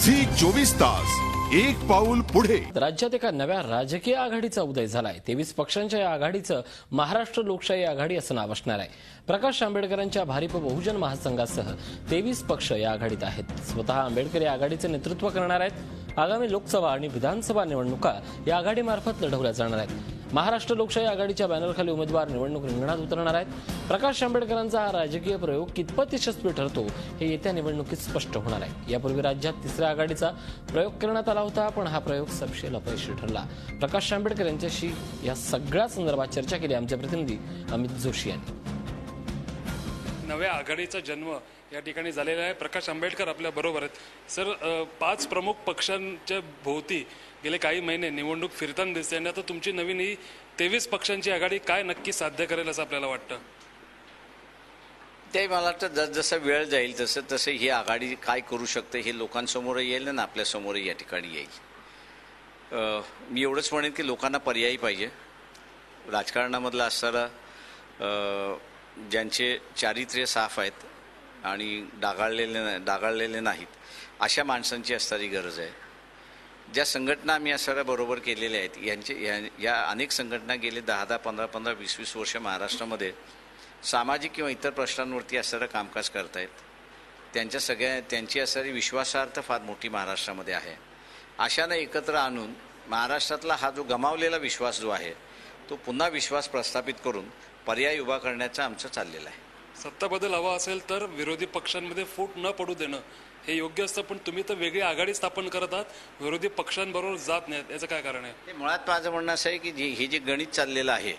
Zee 24 तास एक पाऊल पुढे। राज्यात एका नव्या राजकीय आघाडीचा उदय झालाय। 23 पक्षांच्या या आघाडीचं महाराष्ट्र लोकशाही आघाडी असं नाव असणार आहे। प्रकाश आंबेडकरांच्या भारिप बहुजन महासंघासह 23 पक्ष या आघाडीत आहेत। स्वतः आंबेडकर या आघाडीचे नेतृत्व करणार आहेत। आगामी लोकसभा आणि विधानसभा निवडणुका या आघाडीमार्फत लढवल्या जाणार आहेत। महाराष्ट्र लोकशाही आघाडीच्या बॅनरखाली उमेदवार निवडणूक रिंगणात उतरणार आहेत। प्रकाश आंबेडकरांचा हा राजकीय प्रयोग कितपत यशस्वी ठरतो हे येत्या निवडणुकीत स्पष्ट होणार आहे। यापूर्वी राज्यात तिसऱ्या आघाडीचा प्रयोग करण्यात आला होता, पण हा प्रयोग सपशेल अपयशी ठरला। प्रकाश आंबेडकर यांच्याशी या सगळ्या संदर्भात चर्चा केली आमचे प्रतिनिधी अमित जोशी यांनी। नव्या आघाडीचा जन्म या ठिकाणी झालेला आहे। प्रकाश आंबेडकर आपल्या बरोबर आहेत। सर, 5 प्रमुख पक्षांच्या भोवती गेले काही महिने निवडणूक फिरताना दिसते आणि आता तुमची नवीन ही 23 पक्षांची आघाडी काय नक्की साध्य करेल असं आपल्याला वाटतं? ते मला वाटतं जसजसा वेळ जाईल तसं तसं ही आघाडी काय करू शकते हे लोकांसमोर येईल ना आपल्यासमोर या ठिकाणी येईल। मी एवढंच म्हणेन की लोकांना पर्यायी पाहिजे। राजकारणामधला असणारा ज्यांचे चारित्र्य साफ आहेत आणि डागाळलेले नाहीत अशा माणसांची असणारी गरज आहे। ज्या संघटना आम्ही असणाऱ्या बरोबर केलेल्या आहेत या अनेक संघटना गेले 10, 15, 20 वर्ष महाराष्ट्रामध्ये सामाजिक किंवा इतर प्रश्नांवरती असणारं कामकाज करत आहेत। त्यांची असणारी विश्वासार्हता फार मोठी महाराष्ट्रामध्ये आहे। अशानं एकत्र आणून महाराष्ट्रातला हा जो गमावलेला विश्वास जो आहे तो पुन्हा विश्वास प्रस्थापित करून पर्याय उभा करण्याचं आमचं चाललेलं आहे। सत्ता बदल हवा असेल तर विरोधी पक्षांमध्ये फूट न पडू देणं हे योग्य असतं, पण तुम्ही तर वेगळी आघाडी स्थापन करत आहात, विरोधी पक्षांबरोबर जात नाहीत, याचं काय कारण आहे? ते मुळात माझं म्हणणं असं आहे की हे जे गणित चाललेलं आहे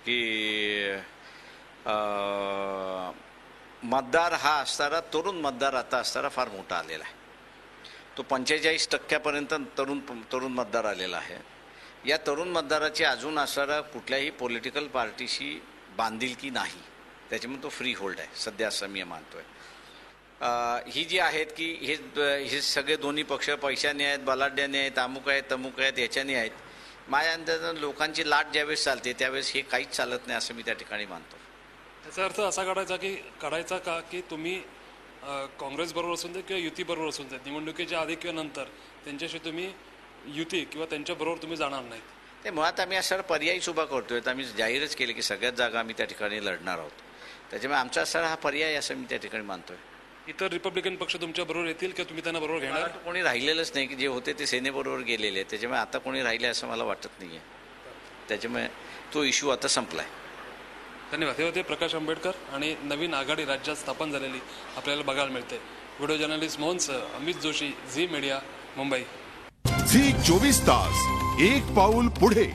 की मतदार हा असणारा तरुण मतदार आता असणारा फार मोठा आलेला आहे। तो 45% तरुण मतदार आलेला आहे। या तरुण मतदाराची अजून असणारा कुठल्याही पॉलिटिकल पार्टीशी बांधिलकी नाही, त्याच्यामुळे तो फ्री होल्ड आहे सध्या असं मी मानतोय। ही जी आहेत की हे सगळे दोन्ही पक्ष पैशाने आहेत, बलाढ्याने आहेत, अमुक आहेत, तमुक आहेत, याच्याने आहेत। माझ्या अंदाजानं लोकांची लाट ज्यावेळेस चालते त्यावेळेस हे काहीच चालत नाही असं मी त्या ठिकाणी मानतो। याचा अर्थ असा काढायचा का की तुम्ही काँग्रेसबरोबर असून दे किंवा युतीबरोबर असून दे, निवडणुकीच्या आधी किंवा नंतर त्यांच्याशी तुम्ही युती किंवा त्यांच्याबरोबर तुम्ही जाणार नाहीत? ते मुळात आम्ही असणारा पर्यायच उभा करतोय। आम्ही जाहीरच केले की सगळ्याच जागा आम्ही त्या ठिकाणी लढणार आहोत, त्याच्यामुळे आमचा असणारा हा पर्याय असं मी त्या ठिकाणी मानतोय। इतर रिपब्लिकन पक्ष तुमच्या बरोबर येतील किंवा तुम्ही त्यांना बरोबर घेणार? कोणी राहिलेलंच नाही की जे होते ते सेनेबरोबर गेलेले आहेत, त्याच्यामुळे आता कोणी राहिले असं मला वाटत नाही आहे। त्याच्यामुळे तो इश्यू आता संपलाय। धन्यवाद। हे होते प्रकाश आंबेडकर आणि नवीन आघाडी राज्यात स्थापन झालेली आपल्याला बघायला मिळते। व्हिडिओ जर्नलिस्ट मोहनसह अमित जोशी, झी मीडिया, मुंबई। झी 24 तास एक पाऊल पुढे।